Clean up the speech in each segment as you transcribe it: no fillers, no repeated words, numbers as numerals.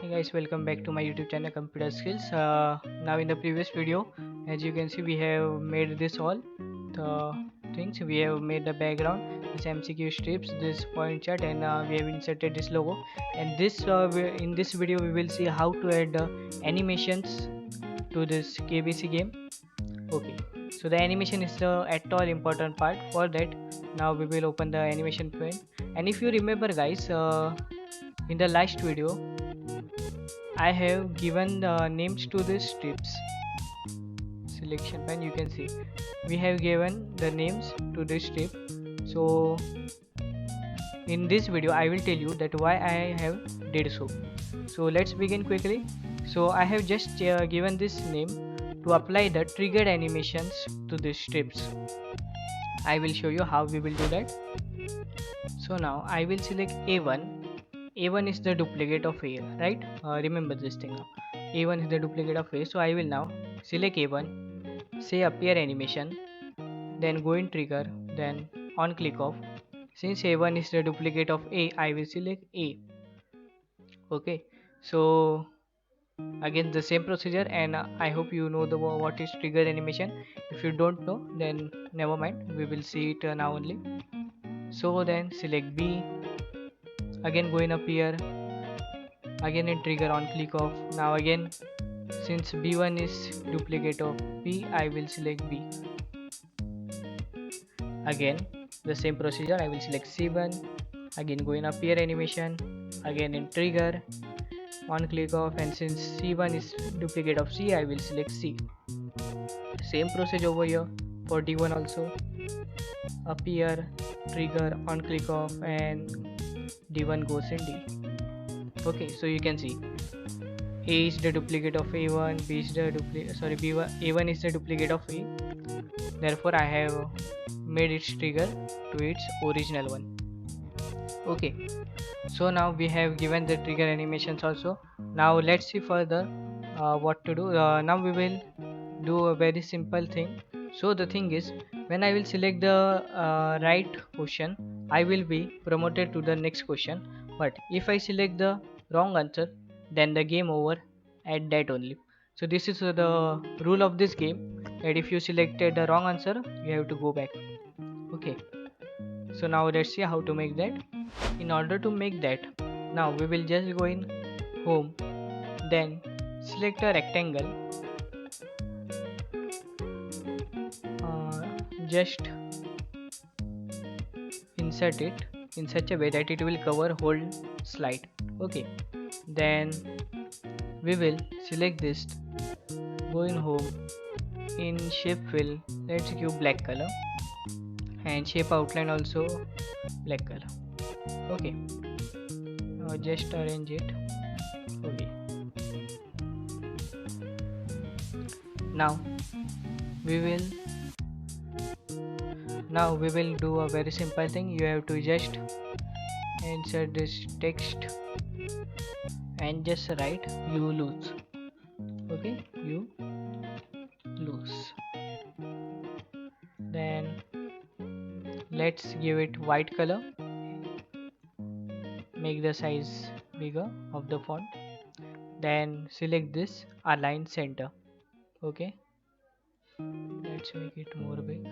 Hey guys, welcome back to my YouTube channel Computer Skills. Now in the previous video, as you can see, we have made this all the things. We have made the background, this MCQ strips, this point chart, and we have inserted this logo. And in this video, we will see how to add animations to this KBC game. Okay, so the animation is the at all important part. For that, now we will open the animation pane. And if you remember, guys, in the last video I have given the names to the strips selection pane. You can see we have given the names to the strip. So in this video I will tell you that why I have did so. So let's begin quickly. So I have just given this name to apply the triggered animations to the strips. I will show you how we will do that. So now I will select A1. A1 is the duplicate of A, right? Remember this thing now. A1 is the duplicate of A. So I will now select A1, say appear animation, then go in trigger, then on click off. Since A1 is the duplicate of A, I will select A. Okay. So again the same procedure, and I hope you know the what is trigger animation. If you don't know, then never mind. We will see it now only. So then select B. Again go in appear, again in trigger on click off. Now again, since B1 is duplicate of B, I will select B. Again the same procedure, I will select C1, again go in appear animation, again in trigger on click off, and since C1 is duplicate of C, I will select C. Same procedure over here for D1 also, appear, trigger on click off, and D1 goes in D. Okay, so you can see A is the duplicate of A1, B is the duplicate, sorry, B1, A1 is the duplicate of A. Therefore, I have made its trigger to its original one. Okay, so now we have given the trigger animations also. Now let's see further what to do. Now we will do a very simple thing. So the thing is, when I will select the right question, I will be promoted to the next question. But if I select the wrong answer, then the game over at that only. So this is the rule of this game, that if you selected the wrong answer, you have to go back. Okay, so now let's see how to make that. In order to make that, now we will just go in home, then select a rectangle, just insert it in such a way that it will cover whole slide. Okay, then we will select this, go in home, in shape fill, let's give black color, and shape outline also black color. Okay, now just arrange it. Okay, now we will do a very simple thing. You have to just insert this text and just write you lose. Okay, you lose. Then let's give it white color, make the size bigger of the font, then select this align center. Okay, let's make it more big.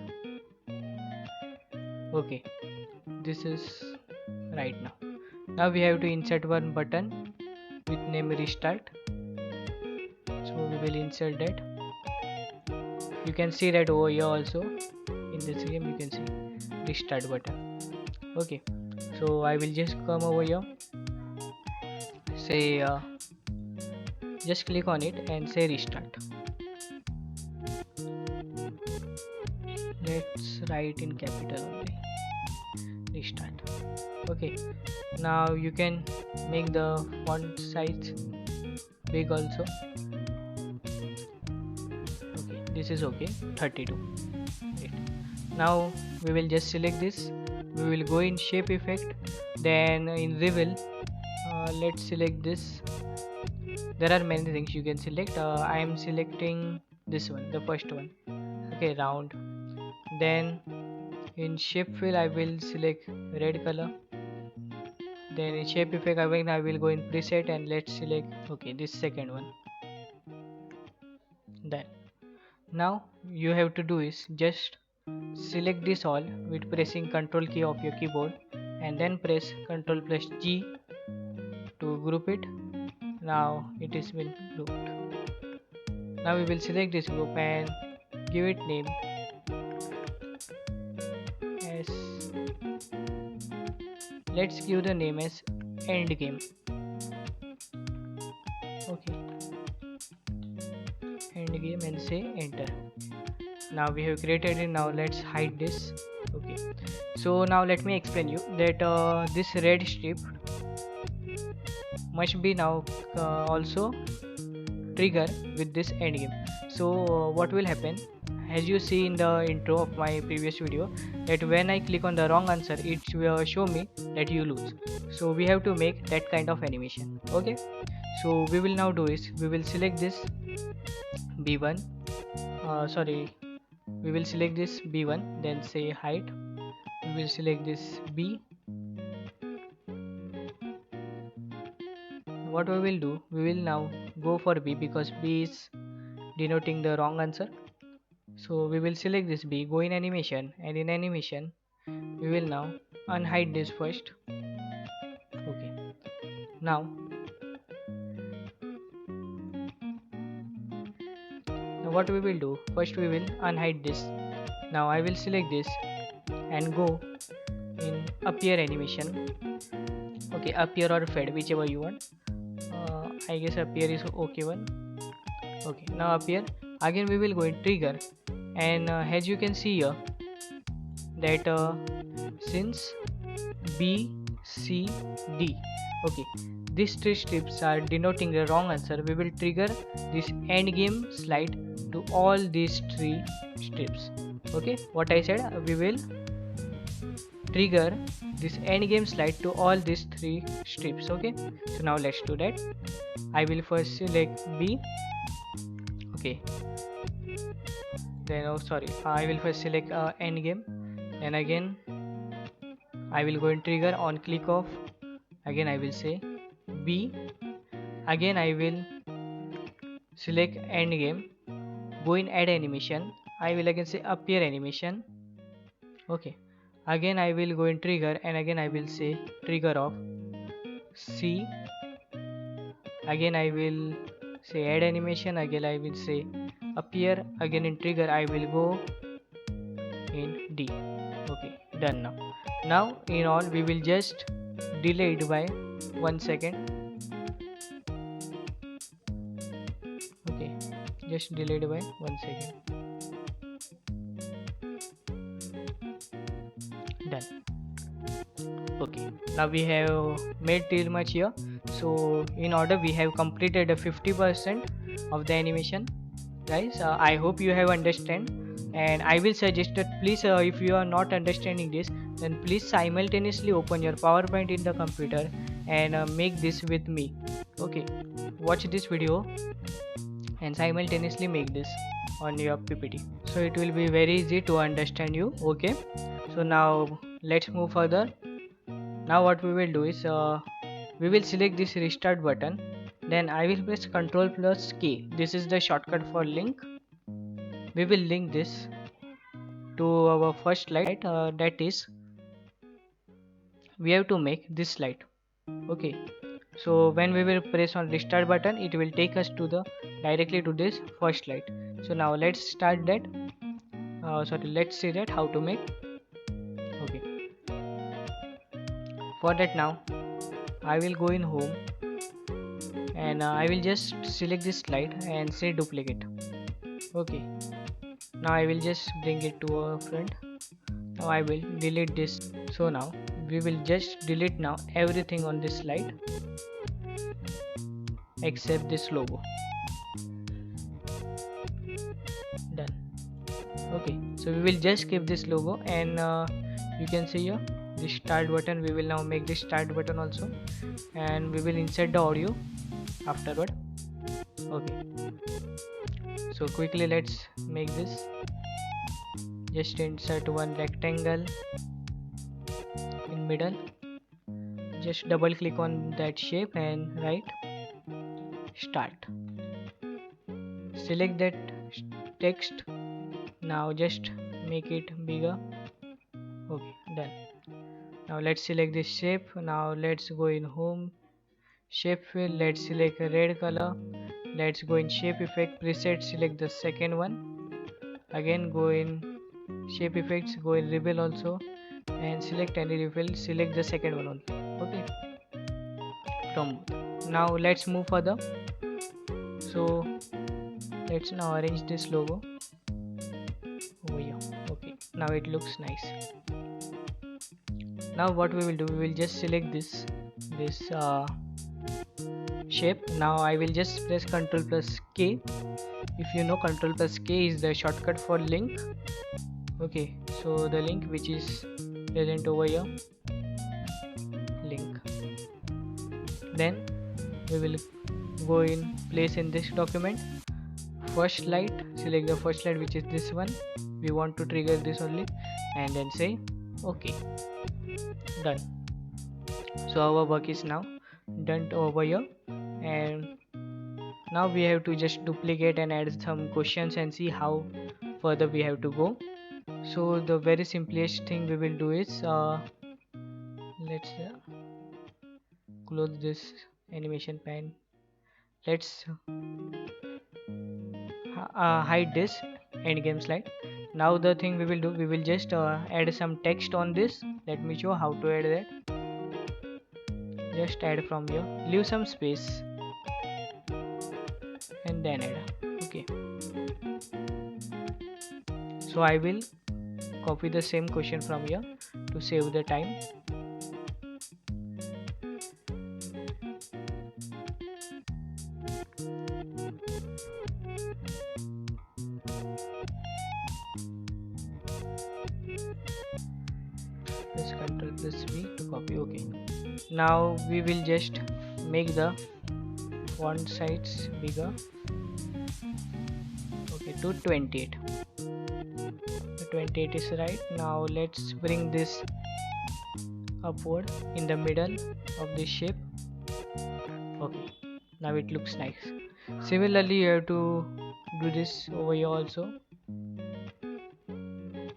Okay, this is right now. Now we have to insert one button with name restart. So we will insert that. You can see that over here also in this game. You can see restart button. Okay, so I will just come over here, say just click on it and say restart. Let's write in capital only, restart. Okay, now you can make the font size big also. Okay, this is okay, 32. Great. Now we will just select this, we will go in shape effect, then in reveal, let's select this. There are many things you can select. I am selecting this one, the first one. Okay, round. Then in shape fill I will select red color. Then in shape effect again I will go in preset and let's select okay this second one. Then now you have to do is just select this all with pressing Ctrl key of your keyboard and then press Ctrl plus G to group it. Now it is been grouped. Now we will select this group and give it name as, let's give the name as endgame. Okay, endgame and say enter. Now we have created it. Now let's hide this. Okay, so now let me explain you that this red strip must be now also trigger with this endgame. So what will happen, as you see in the intro of my previous video, that when I click on the wrong answer it will show me that you lose. So we have to make that kind of animation. Okay, so we will now do is we will select this b1, sorry, we will select this b1, then say height, we will select this b. What we will do, we will now go for b because b is denoting the wrong answer. So we will select this b, go in animation, and in animation we will now unhide this first. Okay, now what we will do, first we will unhide this. Now I will select this and go in appear animation. Okay, appear or fade, whichever you want. I guess appear is okay one. Okay, now appear again we will go in trigger, and as you can see here that since B, C, D, okay, these three strips are denoting the wrong answer, we will trigger this end game slide to all these three strips. Okay, what I said, we will trigger this end game slide to all these three strips. Okay, so now let's do that. I will first select B. Okay, then oh sorry, I will first select end game, and again I will go in trigger on click off. Again I will say B. Again I will select end game, go in add animation. I will again say appear animation. Okay, again I will go in trigger, and again I will say trigger of C. Again I will say add animation. Again I will say appear. Again in trigger I will go in D. Okay, done. Now in all we will just delay it by 1 second. Okay, just delay it by 1 second. Done. Okay, now we have made till much here. So in order we have completed 50% of the animation, guys. I hope you have understand, and I will suggest that please if you are not understanding this, then please simultaneously open your PowerPoint in the computer and make this with me. Okay, watch this video and simultaneously make this on your PPT, so it will be very easy to understand you. Okay, so now let's move further. Now what we will do is we will select this restart button, then I will press Ctrl plus K. This is the shortcut for link. We will link this to our first slide, that is we have to make this slide. Okay, so when we will press on restart button, it will take us to the directly to this first slide. So now let's start that. Sorry, let's see that how to make. Okay, for that now I will go in home, and I will just select this slide and say duplicate. Okay, now I will just bring it to a front. Now I will delete this. So now we will just delete now everything on this slide except this logo. Done. Okay, so we will just keep this logo, and you can see here the start button. We will now make this start button also, and we will insert the audio afterward. Okay, so quickly let's make this. Just insert one rectangle in middle, just double click on that shape and write start. Select that text. Now just make it bigger. Okay, done. Now let's select this shape. Now let's go in home, shape fill, let's select a red color. Let's go in shape effect preset, select the second one. Again go in shape effects, go in reveal also, and select any reveal, select the second one only. Okay, from now let's move further. So let's now arrange this logo over here. Okay, now it looks nice. Now what we will do, we will just select this shape. Now I will just press Ctrl plus K. If you know, Ctrl plus K is the shortcut for link. Okay, so the link which is present over here, link. Then we will go in place in this document, first slide, select the first slide which is this one. We want to trigger this only, and then say okay, done. So our work is now done over here, and now we have to just duplicate and add some questions and see how further we have to go. So the very simplest thing we will do is let's close this animation pane. Let's hide this endgame slide. Now the thing we will do, we will just add some text on this. Let me show how to add that. Just add from here, leave some space and then add. Okay, so I will copy the same question from here to save the time. Press Ctrl plus V to copy. Okay, now we will just make the font size bigger. Okay, to 28. The 28 is right. Now let's bring this upward in the middle of this shape. Okay, now it looks nice. Similarly, you have to do this over here also.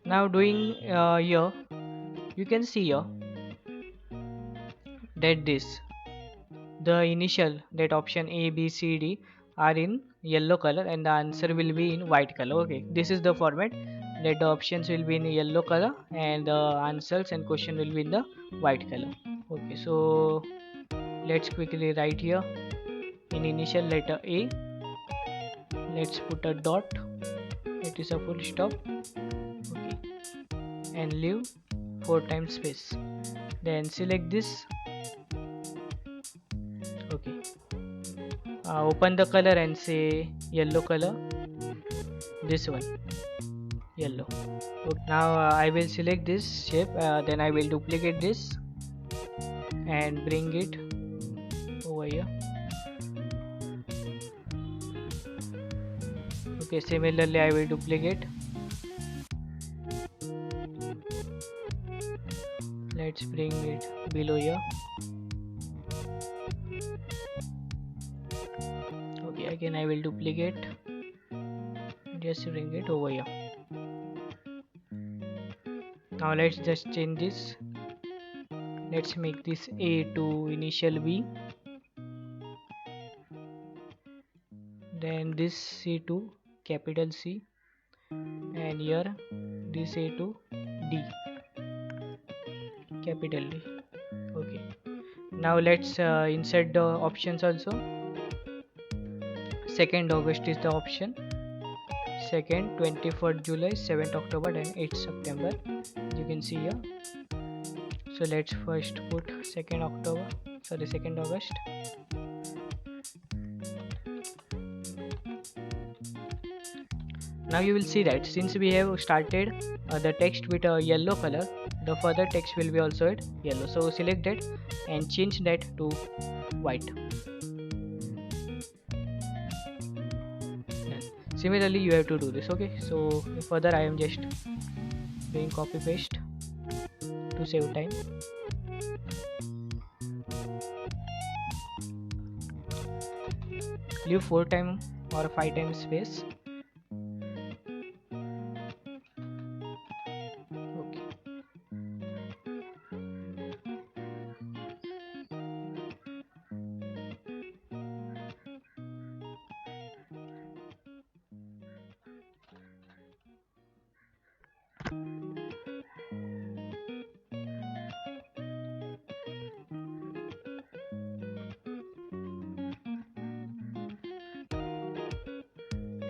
Now doing here, you can see here that the initial, that option A, B, C, D are in yellow color and the answer will be in white color. Okay, this is the format, that the options will be in yellow color and the answers and question will be in the white color. Okay, so let's quickly write here in initial letter A, let's put a dot, it is a full stop. Okay, and leave 4 times space, then select this. Okay, open the color and say yellow color, this one, yellow. Okay, now I will select this shape, then I will duplicate this and bring it over here. Okay, similarly I will duplicate. Let's bring it below here. Okay, again I will duplicate, just bring it over here. Now let's just change this. Let's make this A to initial B, then this C to capital C, and here this A to D, capital D. Okay, now let's insert the options also. 2nd August is the option, 2nd, 24th July, 7th October and 8th September, you can see here. So let's first put 2nd August. Now you will see that since we have started the text with a yellow color, the further text will be also at yellow. So select that and change that to white. Similarly you have to do this. Okay, so further I am just doing copy paste to save time. leave 4 time or 5 times space. Okay.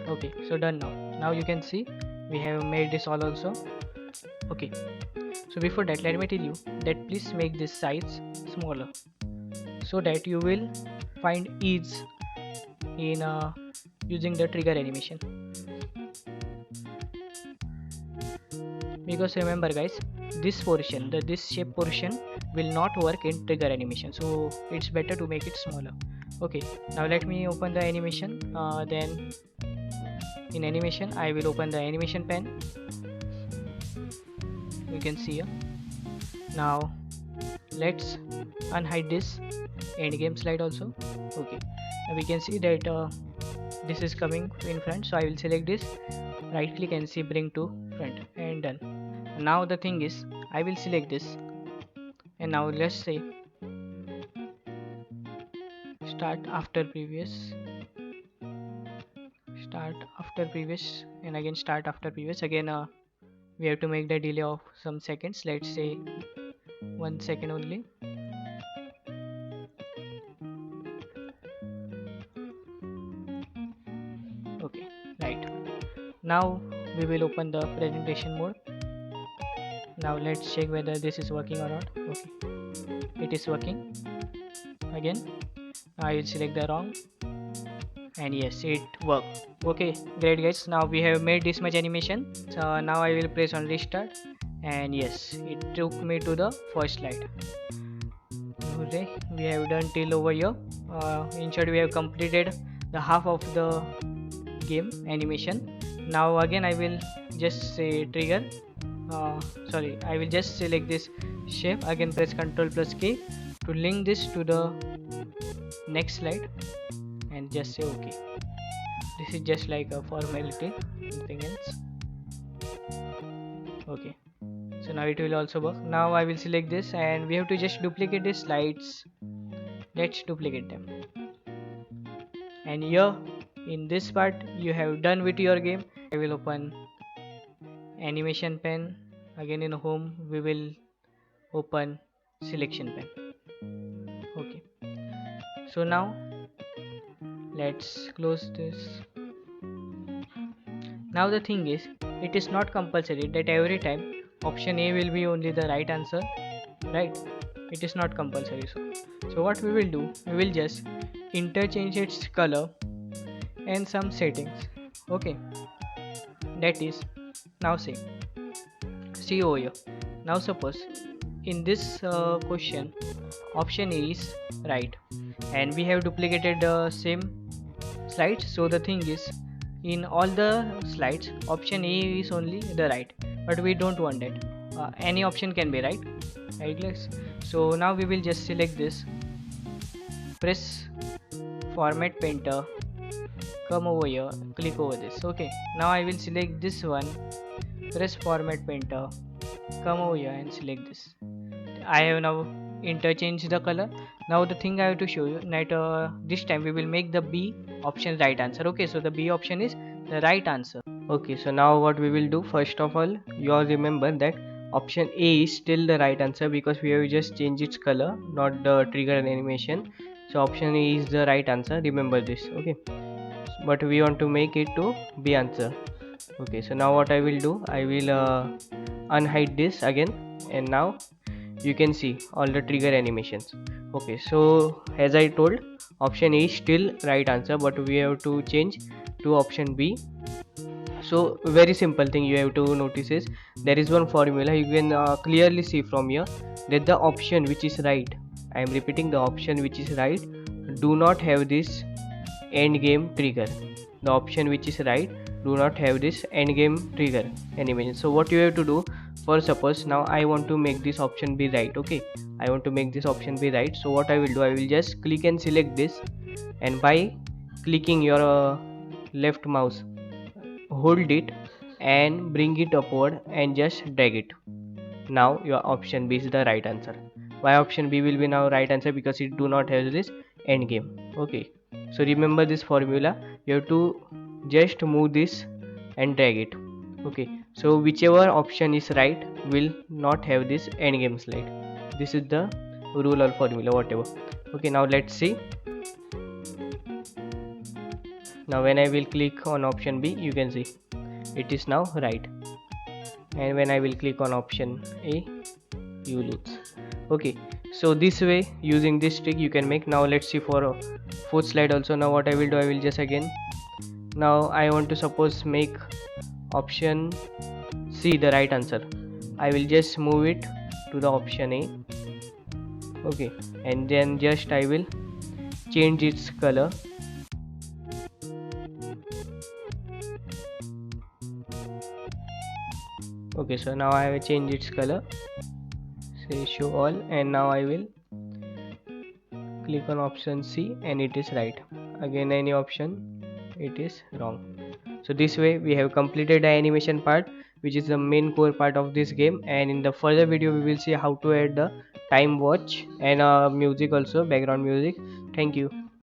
Okay, so done. Now you can see we have made this all also. Okay, so before that let me tell you that please make this size smaller so that you will find ease in using the trigger animation. Because remember guys, this portion, this shape portion will not work in trigger animation, so it's better to make it smaller. Okay, now let me open the animation. Then in animation I will open the animation pen. You can see here. Now let's unhide this end game slide also. Okay, now we can see that this is coming in front, so I will select this, right click and see bring to front, and done. Now the thing is I will select this, and now let's say start after previous, and again start after previous. Again we have to make the delay of some seconds, let's say 1 second only. Okay, right. Now we will open the presentation mode. Now let's check whether this is working or not. Okay, it is working. Again I will select the wrong, and yes, it worked. Okay, great guys, now we have made this much animation. So now I will press on restart, and yes, it took me to the first slide. Okay, we have done till over here. In short, we have completed the half of the game animation. Now again I will just say trigger, sorry, I will just select this shape, again press Ctrl plus K to link this to the next slide, and just say okay. This is just like a formality, nothing else. Okay, so now it will also work. Now I will select this, and we have to just duplicate these slides. Let's duplicate them, and here in this part you have done with your game. I will open animation pen. Again in home we will open selection pen. Okay, so now let's close this. Now the thing is, it is not compulsory that every time option A will be only the right answer, right? It is not compulsory. So what we will do, we will just interchange its color and some settings. Okay, that is, now see over here. Now suppose in this question option A is right, and we have duplicated the same slides. So the thing is, in all the slides option A is only the right, but we don't want that. Any option can be right guys. So now we will just select this, press format painter, come over here, click over this. Okay, now I will select this one, press format painter, come over here and select this. I have now interchanged the color. Now the thing I have to show you that this time we will make the B option right answer. Okay, so the B option is the right answer. Okay, so now what we will do, first of all, you all remember that option A is still the right answer because we have just changed its color, not the trigger animation. So option A is the right answer, remember this. Okay, but we want to make it to B answer. Okay, so now what I will do, I will unhide this again, and now you can see all the trigger animations. Okay, so as I told, option A is still right answer, but we have to change to option B. So very simple thing you have to notice is there is one formula. You can clearly see from here that the option which is right, I am repeating, the option which is right do not have this end game trigger. The option which is right do not have this end game trigger animation. So what you have to do, for suppose now I want to make this option be right. Okay, I want to make this option be right. So what I will do, I will just click and select this, and by clicking your left mouse, hold it and bring it upward and just drag it. Now your option B is the right answer. Why option B will be now right answer? Because it do not have this end game. Okay, so remember this formula. You have to just move this and drag it. Okay, so whichever option is right will not have this end game slide. This is the rule or formula, whatever. Okay, now let's see. Now when I will click on option B, you can see it is now right, and when I will click on option A, you lose. Okay, so this way, using this trick you can make. Now let's see for a fourth slide also. Now what I will do, I will just again, now I want to suppose make option C the right answer. I will just move it to the option A. Okay, and then just I will change its color. Okay, so now I have changed its color, say show all, and now I will click on option C and it is right. Again any option, it is wrong. So this way we have completed the animation part, which is the main core part of this game, and in the further video we will see how to add the time watch and music also, background music. Thank you.